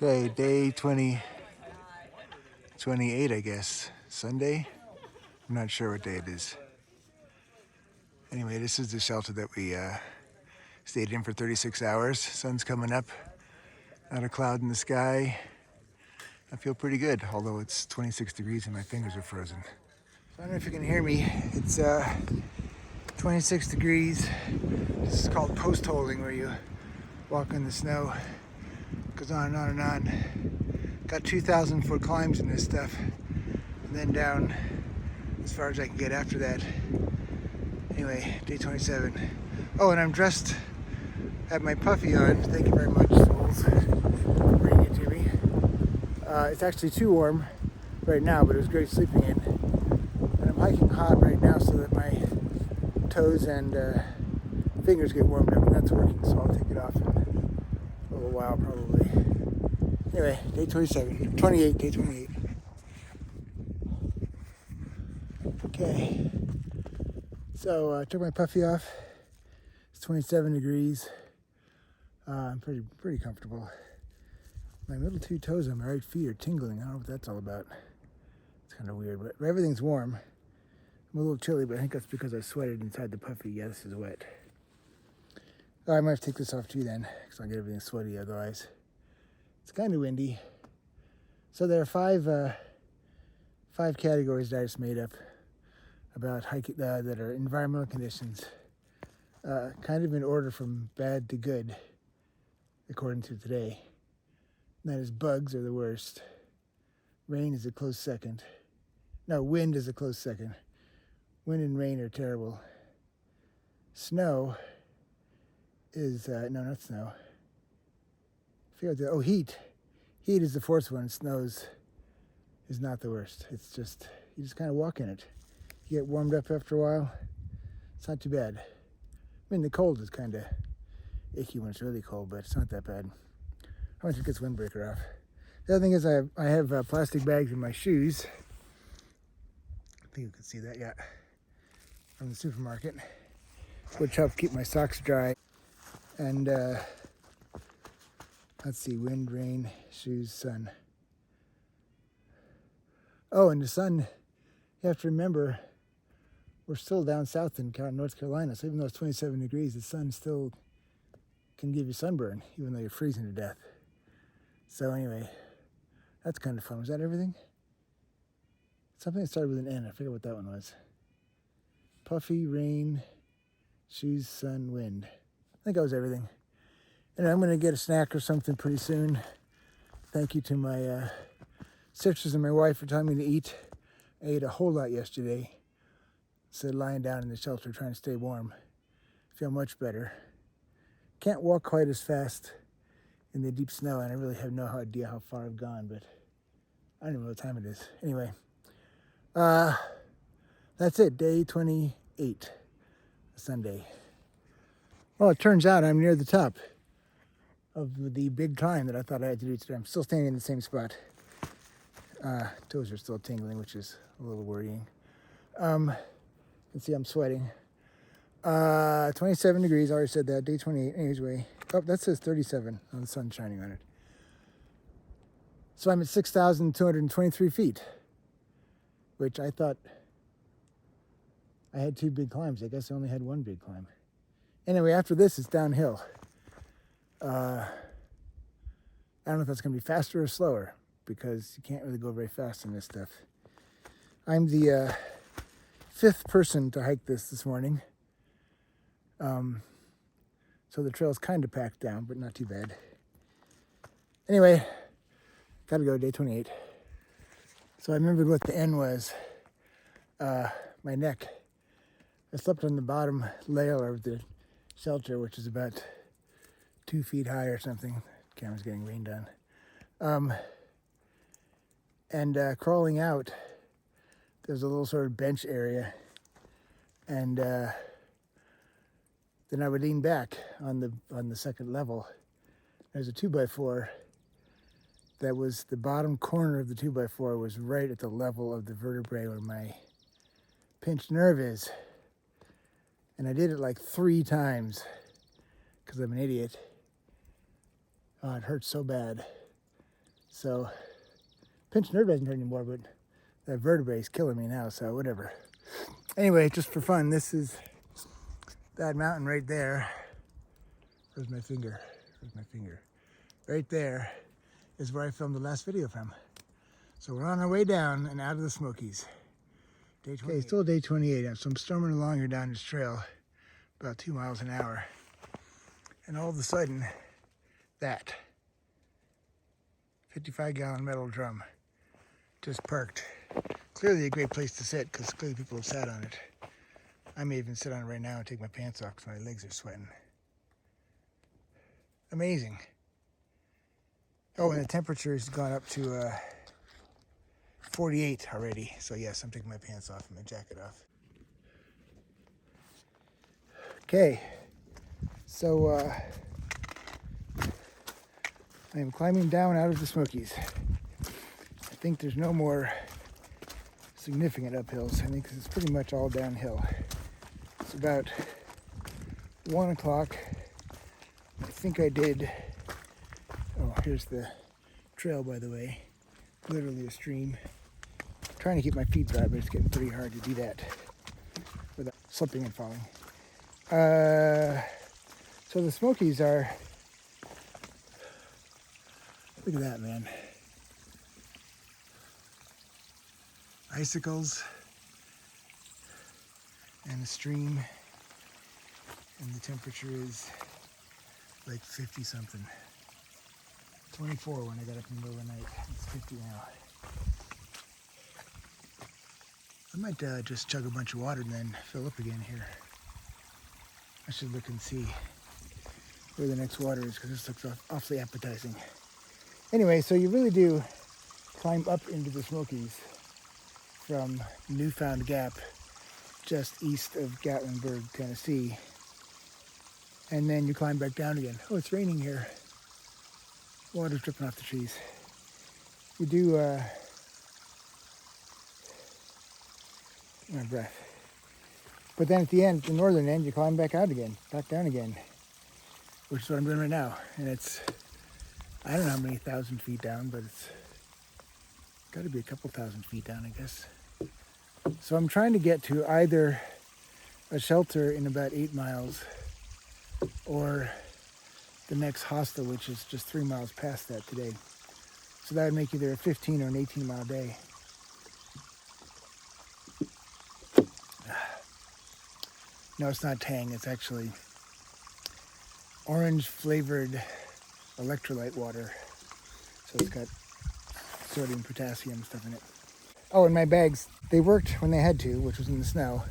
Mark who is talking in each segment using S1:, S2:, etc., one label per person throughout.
S1: Okay, day 28, I guess. Sunday? I'm not sure what day it is. Anyway, this is the shelter that we stayed in for 36 hours. Sun's coming up, not a cloud in the sky. I feel pretty good, although it's 26 degrees and my fingers are frozen. So I don't know if you can hear me. It's 26 degrees. This is called post holing, where you walk in the snow. It goes on and on and on. Got 2,000-foot climbs in this stuff, and then down as far as I can get after that. Anyway, day 27. Oh, and I'm dressed, have my puffy on. Thank you very much, souls, for bringing it to me. It's actually too warm right now, but it was great sleeping in. And I'm hiking hot right now so that my toes and fingers get warmed up, and that's working, so I'll take it off in a little while probably. Anyway, day 27, 28, day 28. Okay, so I took my puffy off. It's 27 degrees. I'm pretty comfortable. My middle two toes on my right feet are tingling. I don't know what that's all about. It's kind of weird, but everything's warm. I'm a little chilly, but I think that's because I sweated inside the puffy. Yeah, this is wet. Oh, I might have to take this off too then, because I'll get everything sweaty otherwise. It's kind of windy. So there are five categories that I just made up about hiking that are environmental conditions, kind of in order from bad to good, according to today. And that is, bugs are the worst. Rain is a close second. No, wind is a close second. Wind and rain are terrible. Snow is, no, not snow. I forget what heat. Heat is the fourth one. Snow is not the worst. It's just, you just kind of walk in it. You get warmed up after a while. It's not too bad. I mean, the cold is kind of icky when it's really cold, but it's not that bad. I want to get this windbreaker off. The other thing is I have plastic bags in my shoes. I think you can see that, yeah, from the supermarket, which helps keep my socks dry. And let's see, wind, rain, shoes, sun. Oh, and the sun, you have to remember, we're still down south in North Carolina, so even though it's 27 degrees, the sun still can give you sunburn, even though you're freezing to death. So anyway, that's kind of fun. Was that everything? Something that started with an N. I forget what that one was. Puffy, rain, shoes, sun, wind. I think that was everything. And I'm going to get a snack or something pretty soon. Thank you to my sisters and my wife for telling me to eat. I ate a whole lot yesterday. Instead of lying down in the shelter trying to stay warm. I feel much better. Can't walk quite as fast in the deep snow, and I really have no idea how far I've gone, but I don't know what time it is. Anyway, that's it, day 28, Sunday. Well, it turns out I'm near the top of the big climb that I thought I had to do today. I'm still standing in the same spot. Toes are still tingling, which is a little worrying. You can see I'm sweating. 27 degrees, I already said that, day 28, anyway. Oh, that says 37 on the sun shining on it. So I'm at 6,223 feet, which I thought I had two big climbs. I guess I only had one big climb. Anyway, after this, it's downhill. I don't know if that's going to be faster or slower, because you can't really go very fast in this stuff. I'm the fifth person to hike this morning. So the trail's kind of packed down, but not too bad. Anyway, gotta go, day 28. So I remembered what the N was. My neck. I slept on the bottom layer of the shelter, which is about 2 feet high or something. The camera's getting rained on. And crawling out, there's a little sort of bench area. And then I would lean back on the second level. There's a 2x4 that was, the bottom corner of the 2x4 was right at the level of the vertebrae where my pinched nerve is. And I did it like 3 times because I'm an idiot. Oh, it hurts so bad. So, pinched nerve doesn't hurt anymore, but that vertebrae is killing me now, so whatever. Anyway, just for fun, this is that mountain right there. Where's my finger? Where's my finger? Right there is where I filmed the last video from. So we're on our way down and out of the Smokies. Day 28. Okay, still day 28. So I'm storming along here down this trail, about 2 miles an hour. And all of a sudden, that 55-gallon metal drum just parked. Clearly a great place to sit because clearly people have sat on it. I may even sit on it right now and take my pants off because my legs are sweating. Amazing. Oh, and the temperature has gone up to 48 already. So yes, I'm taking my pants off and my jacket off. Okay, so I am climbing down out of the Smokies. I think there's no more significant uphills. I think this is pretty much all downhill. It's about 1 o'clock. I think I did, oh, here's the trail, by the way. Literally a stream. I'm trying to keep my feet dry, but it's getting pretty hard to do that without slipping and falling. So the Smokies are, look at that, man. Icicles and a stream, and the temperature is like 50 something. 24 when I got up in the middle of the night. It's 50 now. I might just chug a bunch of water and then fill up again here. I should look and see where the next water is because this looks awfully appetizing. Anyway, so you really do climb up into the Smokies from Newfound Gap, just east of Gatlinburg, Tennessee. And then you climb back down again. Oh, it's raining here. Water's dripping off the trees. You do, my breath. But then at the end, the northern end, you climb back out again, back down again, which is what I'm doing right now. And it's, I don't know how many thousand feet down, but it's got to be a couple thousand feet down, I guess. So I'm trying to get to either a shelter in about 8 miles or the next hostel, which is just 3 miles past that today. So that would make either a 15 or an 18 mile day. No, it's not Tang, it's actually orange flavored electrolyte water. So it's got sodium, potassium stuff in it. Oh, and my bags, they worked when they had to, which was in the snow,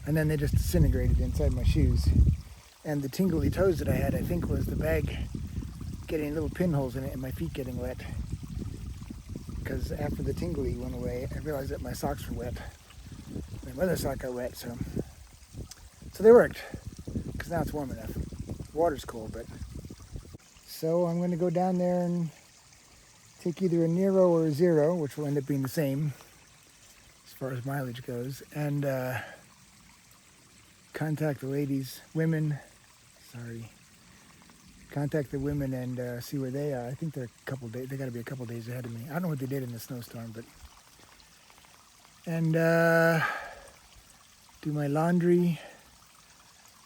S1: and then they just disintegrated inside my shoes. And the tingly toes that I had, I think, was the bag getting little pinholes in it and my feet getting wet. Because after the tingly went away, I realized that my socks were wet. My other sock got wet, so they worked. Because now it's warm enough. Water's cold, but. So I'm going to go down there and take either a Nero or a Zero, which will end up being the same as far as mileage goes, and contact the ladies, women, contact the women and see where they are. I think they're a couple days, they got to be a couple days ahead of me. I don't know what they did in the snowstorm, but, and do my laundry,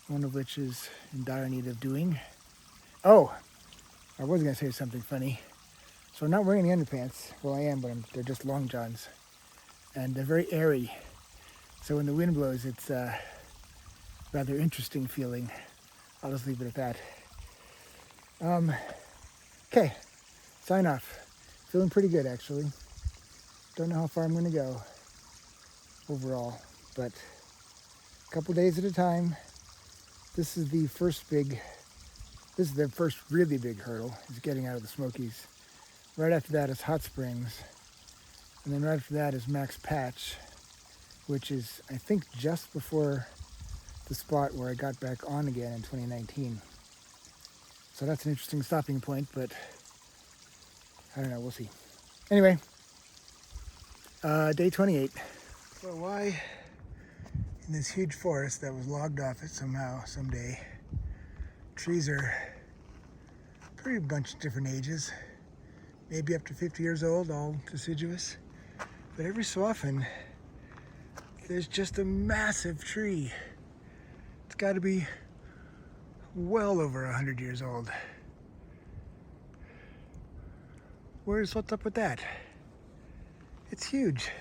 S1: one of which is in dire need of doing. Oh, I was going to say something funny. So I'm not wearing any underpants. Well, I am, but they're just long johns. And they're very airy. So when the wind blows, it's a rather interesting feeling. I'll just leave it at that. Okay, sign off. Feeling pretty good, actually. Don't know how far I'm going to go overall, but a couple days at a time. This is the first really big hurdle, is getting out of the Smokies. Right after that is Hot Springs. And then right after that is Max Patch, which is, I think, just before the spot where I got back on again in 2019. So that's an interesting stopping point, but I don't know, we'll see. Anyway, day 28. So why in this huge forest that was logged off it somehow, someday, trees are pretty bunch of different ages. maybe up to 50 years old, all deciduous. But every so often, there's just a massive tree. It's got to be well over 100 years old. What's up with that? It's huge.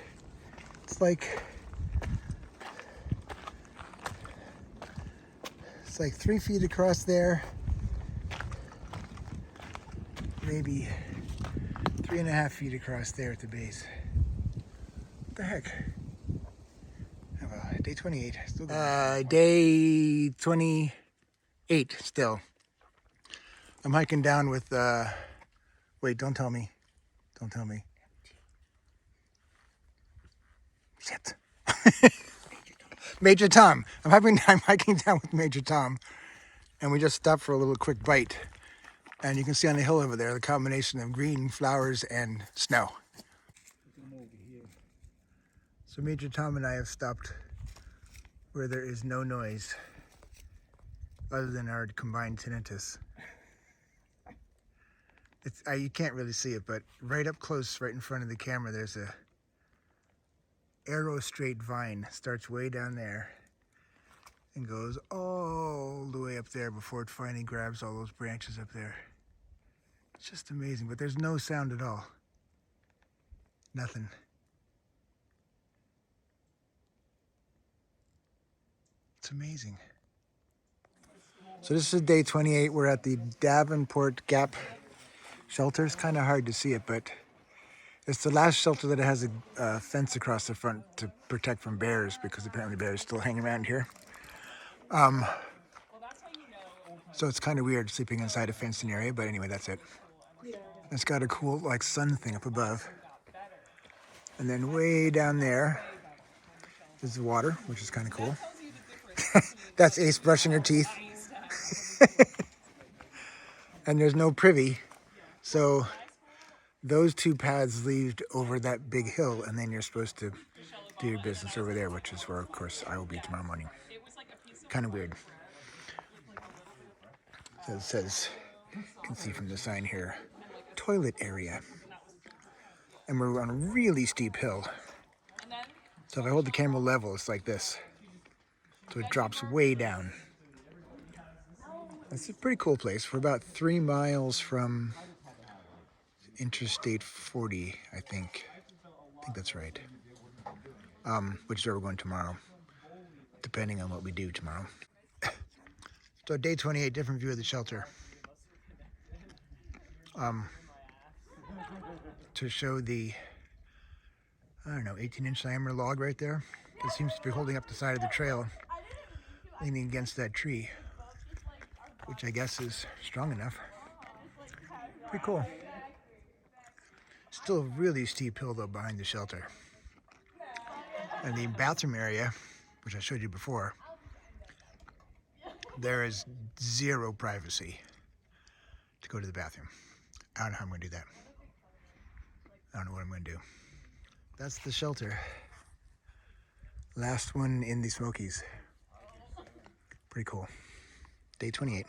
S1: It's like 3 feet across there, maybe 3.5 feet across there at the base. What the heck? Oh, well, day 28. Still day 28 still. I'm hiking down with, wait, don't tell me. Don't tell me. Shit. Major Tom. I'm hiking down with Major Tom. And we just stopped for a little quick bite. And you can see on the hill over there the combination of green flowers and snow. So Major Tom and I have stopped where there is no noise other than our combined tinnitus. You can't really see it, but right up close, right in front of the camera, there's a arrow straight vine. Starts way down there and goes all the way up there before it finally grabs all those branches up there. It's just amazing, but there's no sound at all. Nothing. It's amazing. So this is day 28. We're at the Davenport Gap shelter. It's kind of hard to see it, but it's the last shelter that has a fence across the front to protect from bears, because apparently bears still hang around here. So it's kind of weird sleeping inside a fenced area, but anyway, that's it. It's got a cool like sun thing up above. And then way down there is the water, which is kind of cool. That's Ace brushing her teeth. And there's no privy, so those two paths lead over that big hill, and then you're supposed to do your business over there, which is where, of course, I will be tomorrow morning. Kind of weird. So it says, you can see from the sign here, toilet area. And we're on a really steep hill. So if I hold the camera level, it's like this. So it drops way down. It's a pretty cool place. We're about 3 miles from Interstate 40, I think. I think that's right. Which is where we're going tomorrow, depending on what we do tomorrow. So day 28, different view of the shelter. To show the, I don't know, 18-inch diameter log right there. It seems to be holding up the side of the trail, leaning against that tree, which I guess is strong enough. Pretty cool. Still a really steep hill though behind the shelter. And the bathroom area, which I showed you before, there is zero privacy to go to the bathroom. I don't know how I'm going to do that. I don't know what I'm going to do. That's the shelter. Last one in the Smokies. Pretty cool. Day 28.